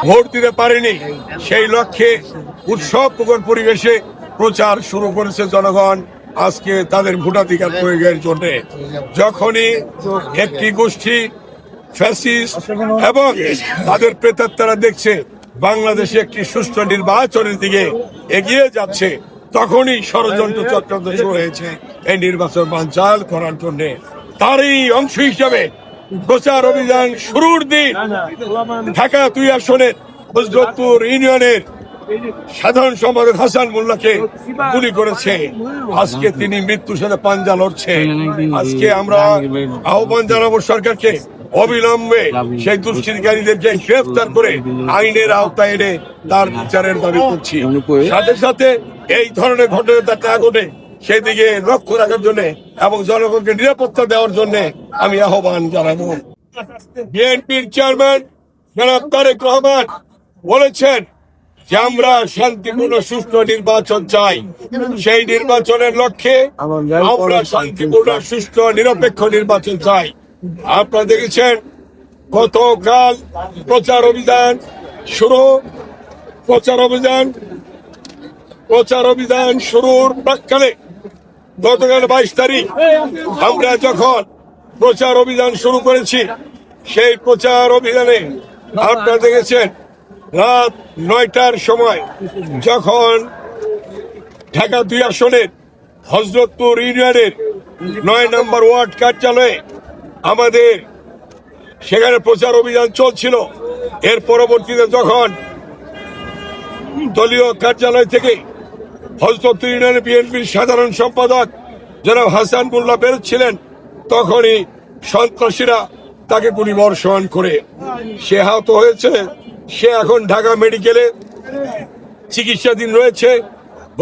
Vote দিতে পারেনি, সেই লক্ষ্যে উৎসবমুখর পরিবেশে প্রচার শুরু করেছে জনগণ আজকে তাদের ভোটাধিকার প্রয়োগের জন্য। যখনই একটি গোষ্ঠী ফ্যাসিস্ট এবং তাদের প্রেতাত্মারা দেখছে বাংলাদেশে একটি সুষ্ঠু নির্বাচনের দিকে এগিয়ে যাচ্ছে, তখনই ষড়যন্ত্র চক্রান্ত শুরু হয়েছে এই নির্বাচন বানচাল করার জন্য। তারই অংশ হিসাবে প্রচার অভিযান শুরুর দিন ঢাকা ২ আসনের হযরতপুর ইউনিয়নের সাধারণ সম্পাদক হাসান মোল্লাকে গুলি করেছে। আজকে তিনি মৃত্যুর সাথে পাঞ্জা লড়ছে। আজকে আমরা আহ্বান জানাবো সরকারকে অবিলম্বে সেই দুষ্কৃতিকারীদেরকে গ্রেফতার করে আইনের আওতায় এনে তার বিচারের দাবি করছি। সাথে সাথে এই ধরনের ঘটনা যাতে না ঘটে সেদিকে লক্ষ্য রাখার জন্য এবং জনগণকে নিরাপত্তা দেওয়ার জন্য আমি আহ্বান জানাবো। বিএনপির চেয়ারম্যান জনাব তারেক রহমান বলেছেন যে আমরা শান্তিপূর্ণ সুষ্ঠু নির্বাচন চাই। সেই নির্বাচনের লক্ষ্যে আমরা শান্তিপূর্ণ সুষ্ঠু নিরপেক্ষ নির্বাচন চাই। আপনারা দেখেছেন গতকাল প্রচার অভিযান শুরুর প্রাক্কালে গতকাল 22 তারিখ আমরা যখন প্রচার অভিযান শুরু করেছি, সেই প্রচার অভিযানে আপনারা দেখেছেন রাত 9টার সময় যখন ঢাকা ২ আসনের হযরতপুর ইউনিয়নের ৯ নম্বর ওয়ার্ড কার্যালয়ে আমাদের সেখানে প্রচার অভিযান চলছিল। এর পরবর্তীতে যখন দলীয় কার্যালয় থেকে হযরতপুর ইউনিয়নের বিএনপির সাধারণ সম্পাদক জনাব হাসান মোল্লা বেরোচ্ছিলেন, তখনই সন্ত্রাসীরা তাকে গুলিবর্ষণ করে সে আহত হয়েছে। সে এখন ঢাকা মেডিকেলে চিকিৎসাধীন রয়েছে।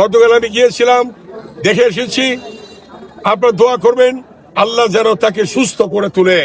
গতকাল আমি গিয়েছিলাম, দেখে এসেছি। আপনারা দোয়া করবেন আল্লাহ যেন তাকে সুস্থ করে তুলে।